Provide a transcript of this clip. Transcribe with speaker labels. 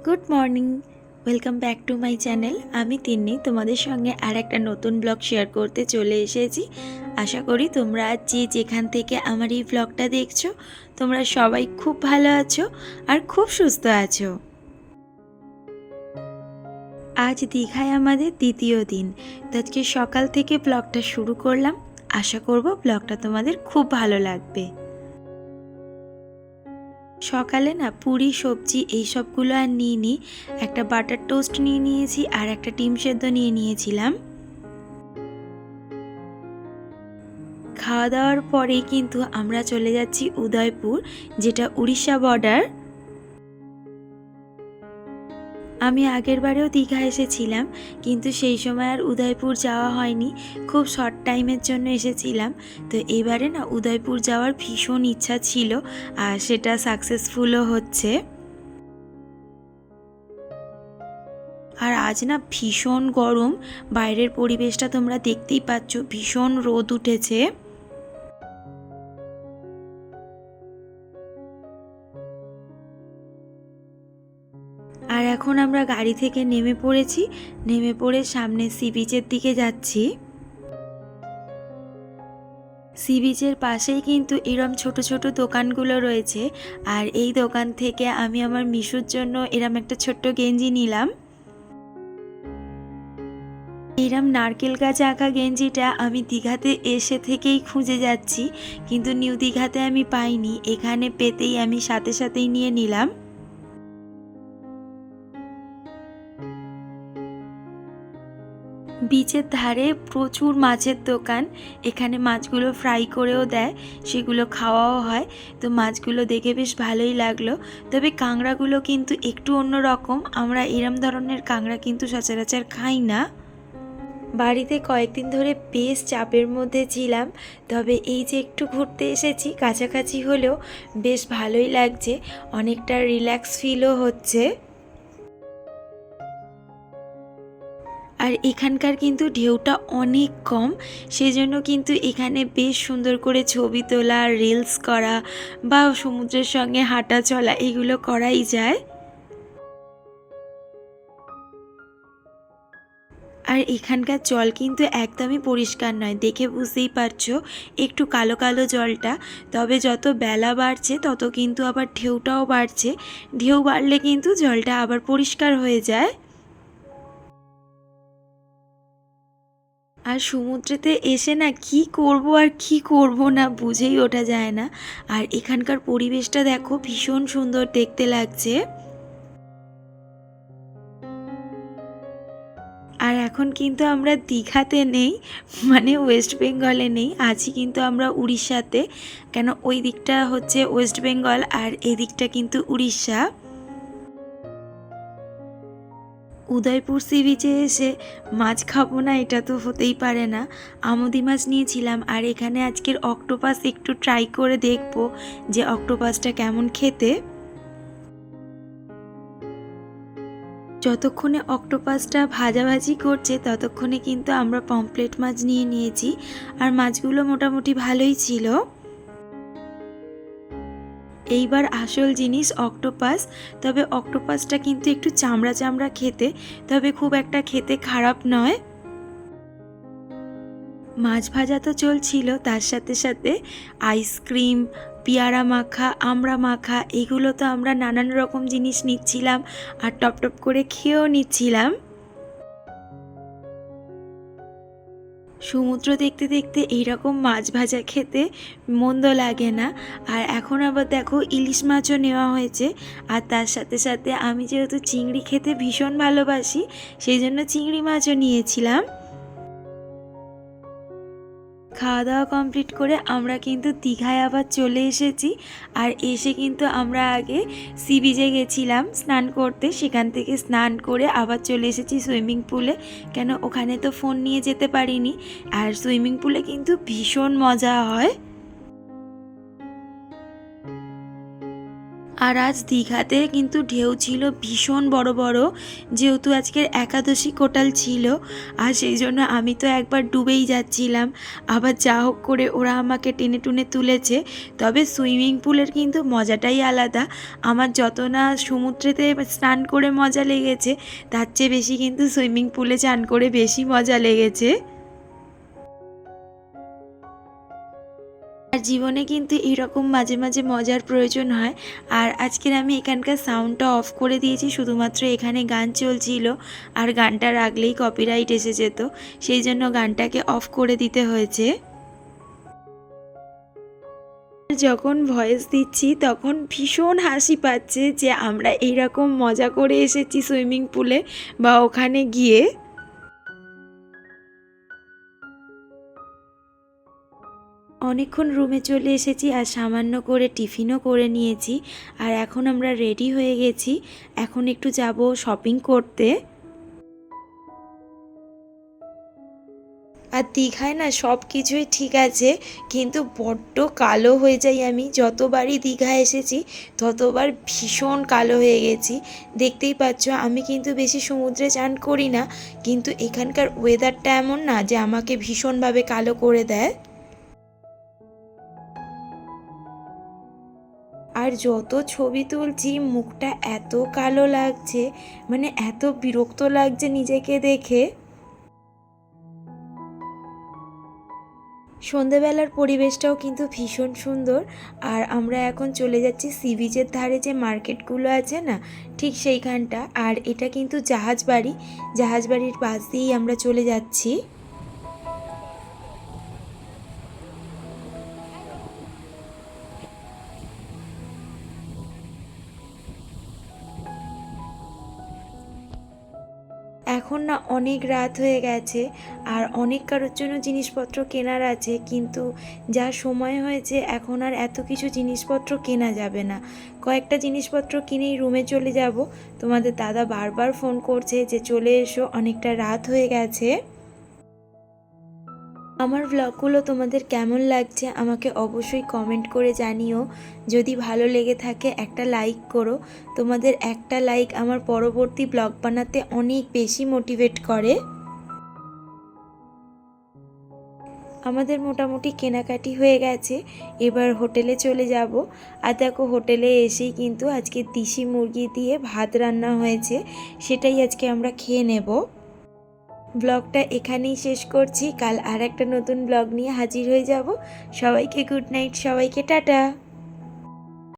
Speaker 1: Good morning, welcome back to my channel. আমি তিন্নি তোমাদের সঙ্গে আর একটা নতুন ব্লগ শেয়ার করতে চলে এসেছি। আশা করি তোমরা আজ যে যেখান থেকে আমার এই ব্লগটা দেখছো তোমরা সবাই খুব ভালো আছো আর খুব সুস্থ আছো। আজ দীঘায় আমাদের দ্বিতীয় দিন, তো আজকে সকাল থেকে ব্লগটা শুরু করলাম। আশা করব ব্লগটা তোমাদের খুব ভালো লাগবে। সকালে না পুরি সবজি এইসবগুলো আর নিইনি, একটা বাটার টোস্ট নিয়ে নিয়েছি আর একটা ডিম সেদ্ধ নিয়ে নিয়েছিলাম। খাওয়া দাওয়ার পরেই কিন্তু আমরা চলে যাচ্ছি উদয়পুর, যেটা উড়িষ্যা বর্ডার। আমি আগের বারেও দীঘা এসেছিলাম, কিন্তু সেই সময় আর উদয়পুর যাওয়া হয়নি, খুব শর্ট টাইমের জন্য এসেছিলাম। তো এইবারে না উদয়পুর যাওয়ার ভীষণ ইচ্ছা ছিল আর সেটা সাকসেসফুলও হচ্ছে। আর আজ না ভীষণ গরম, বাইরের পরিবেশটা তোমরা দেখতেই পাচ্ছ, ভীষণ রোদ উঠেছে। আর এখন আমরা গাড়ি থেকে নেমে পড়েছি, নেমে পড়ে সামনে সি বিচের দিকে যাচ্ছি। সি বিচের পাশেই কিন্তু এরম ছোট ছোট দোকানগুলো রয়েছে, আর এই দোকান থেকে আমি আমার মিশুর জন্য এরম একটা ছোট্ট গেঞ্জি নিলাম। এরম নারকেল গাছ আঁকা গেঞ্জিটা আমি দীঘাতে এসে থেকেই খুঁজে যাচ্ছি, কিন্তু নিউ দীঘাতে আমি পাইনি, এখানে পেতেই আমি সাথে সাথেই নিয়ে নিলাম। বিচের ধারে প্রচুর মাছের দোকান, এখানে মাছগুলো ফ্রাই করেও দেয়, সেগুলো খাওয়াও হয়। তো মাছগুলো দেখে বেশ ভালোই লাগলো, তবে কাঁকড়াগুলো কিন্তু একটু অন্যরকম, আমরা এরম ধরনের কাঁকড়া কিন্তু সচরাচর খাই না। বাড়িতে কয়েকদিন ধরে বেশ চাপের মধ্যে ছিলাম, তবে এই যে একটু ঘুরতে এসেছি কাছাকাছি হলেও বেশ ভালোই লাগছে, অনেকটা রিল্যাক্স ফিলও হচ্ছে। আর এখানকার কিন্তু ঢেউটা অনেক কম, সেজন্য কিন্তু এখানে বেশ সুন্দর করে ছবি তোলা, রিলস করা বা সমুদ্রের সঙ্গে হাঁটা চলা এগুলো করাই যায়। আর এখানকার জল কিন্তু একদমই পরিষ্কার নয়, দেখে বুঝতেই পারছো একটু কালো কালো জলটা। তবে যত বেলা বাড়ছে তত কিন্তু আবার ঢেউটাও বাড়ছে, ঢেউ বাড়লে কিন্তু জলটা আবার পরিষ্কার হয়ে যায়। আর সমুদ্রেতে এসে না কি করব আর কি করব না বুঝেই ওঠা যায় না। আর এখানকার পরিবেশটা দেখো ভীষণ সুন্দর দেখতে লাগছে। আর এখন কিন্তু আমরা দীঘাতে নেই, মানে ওয়েস্ট বেঙ্গলে নেই, আছি কিন্তু আমরা উড়িষ্যাতে। কেন ওই দিকটা হচ্ছে ওয়েস্ট বেঙ্গল আর এই দিকটা কিন্তু উড়িষ্যা। উদয়পুর সি বিচে এসে মাছ খাবো না এটা তো হতেই পারে না। আমুদি মাছ নিয়েছিলাম, আর এখানে আজকের অক্টোপাস একটু ট্রাই করে দেখবো যে অক্টোপাসটা কেমন খেতে। যতক্ষণে অক্টোপাসটা ভাজাভাজি করছে ততক্ষণে কিন্তু আমরা পমফ্রেট মাছ নিয়ে নিয়েছি, আর মাছগুলো মোটামুটি ভালোই ছিল। এইবার আসল জিনিস অক্টোপাস, তবে অক্টোপাসটা কিন্তু একটু চামড়া চামড়া খেতে, তবে খুব একটা খেতে খারাপ নয়। মাছ ভাজা তো চলছিল, তার সাথে সাথে আইসক্রিম, পেয়ারা মাখা, আমড়া মাখা, এগুলো তো আমরা নানান রকম জিনিস নিচ্ছিলাম আর টপ টপ করে খেয়েও নিচ্ছিলাম। সমুদ্র দেখতে দেখতে এইরকম মাছ ভাজা খেতে মন্দ লাগে না। আর এখন আবার দেখো ইলিশ মাছও নেওয়া হয়েছে, আর তার সাথে সাথে আমি যেহেতু চিংড়ি খেতে ভীষণ ভালোবাসি সেই জন্য চিংড়ি মাছও নিয়েছিলাম। খাওয়া দাওয়া কমপ্লিট করে আমরা কিন্তু দীঘায় আবার চলে এসেছি। আর এসে কিন্তু আমরা আগে সি বিচে গেছিলাম স্নান করতে, সেখান থেকে স্নান করে আবার চলে এসেছি সুইমিং পুলে, কেন ওখানে তো ফোন নিয়ে যেতে পারিনি। আর সুইমিং পুলে কিন্তু ভীষণ মজা হয়। আর আজ দীঘাতে কিন্তু ঢেউ ছিল ভীষণ বড় বড়, যেহেতু আজকের একাদশী কোটাল ছিল, আর সেই জন্য আমি তো একবার ডুবেই যাচ্ছিলাম। আবার যা হোক করে ওরা আমাকে টেনে টুনে তুলেছে। তবে সুইমিং পুলের কিন্তু মজাটাই আলাদা। আমার যত না সমুদ্রেতে স্নান করে মজা লেগেছে, তার চেয়ে বেশি কিন্তু সুইমিং পুলে চান করে বেশি মজা লেগেছে। আর জীবনে কিন্তু এরকম মাঝে মাঝে মজার প্রয়োজন হয়। আর আজকের আমি এখানকার সাউন্ডটা অফ করে দিয়েছি, শুধুমাত্র এখানে গান চলছিল, আর গানটা রাখলেই কপিরাইট এসে যেত, সেই জন্য গানটাকে অফ করে দিতে হয়েছে। যখন ভয়েস দিচ্ছি তখন ভীষণ হাসি পাচ্ছে যে আমরা এইরকম মজা করে এসেছি সুইমিং পুলে বা ওখানে গিয়ে। অনেকক্ষণ রুমে চলে এসেছি আর সামান্য করে টিফিনও করে নিয়েছি। আর এখন আমরা রেডি হয়ে গেছি, এখন একটু যাব শপিং করতে। আর দীঘায় না সব কিছুই ঠিক আছে, কিন্তু বড্ড কালো হয়ে যাই আমি। যতবারই দীঘা এসেছি ততবার ভীষণ কালো হয়ে গেছি। দেখতেই পাচ্ছ আমি কিন্তু বেশি সমুদ্রে চান করি না, কিন্তু এখানকার ওয়েদারটা এমন না যে আমাকে ভীষণভাবে কালো করে দেয়। আর যত ছবি তুলছি মুখটা এত কালো লাগছে, মানে এত বিরক্ত লাগছে নিজেকে দেখে। সন্ধেবেলার পরিবেশটাও কিন্তু ভীষণ সুন্দর। আর আমরা এখন চলে যাচ্ছি সি বিচের ধারে যে মার্কেটগুলো আছে না, ঠিক সেইখানটা। আর এটা কিন্তু জাহাজবাড়ি, জাহাজবাড়ির পাশ দিয়েই আমরা চলে যাচ্ছি। এখন না অনেক রাত হয়ে গেছে, আর অনেক কারোর জন্য জিনিসপত্র কেনার আছে, কিন্তু যা সময় হয়েছে এখন আর এত কিছু জিনিসপত্র কেনা যাবে না। কয়েকটা জিনিসপত্র কিনেই রুমে চলে যাব। তোমাদের দাদা বারবার ফোন করছে যে চলে এসো, অনেকটা রাত হয়ে গেছে। আমার ব্লগগুলো তোমাদের কেমন লাগছে আমাকে অবশ্যই কমেন্ট করে জানিও। যদি ভালো লেগে থাকে একটা লাইক করো। তোমাদের একটা লাইক আমার পরবর্তী ব্লগ বানাতে অনেক বেশি মোটিভেট করে। আমাদের মোটামুটি কেনাকাটি হয়ে গেছে, এবার হোটেলে চলে যাব। আর দেখো হোটেলে এসেই কিন্তু আজকে দেশি মুরগি দিয়ে ভাত রান্না হয়েছে, সেটাই আজকে আমরা খেয়ে নেব। ব্লগটা এখানেই শেষ করছি, কাল আর একটা নতুন ব্লগ নিয়ে হাজির হয়ে যাব। সবাইকে গুড নাইট, সবাইকে টাটা।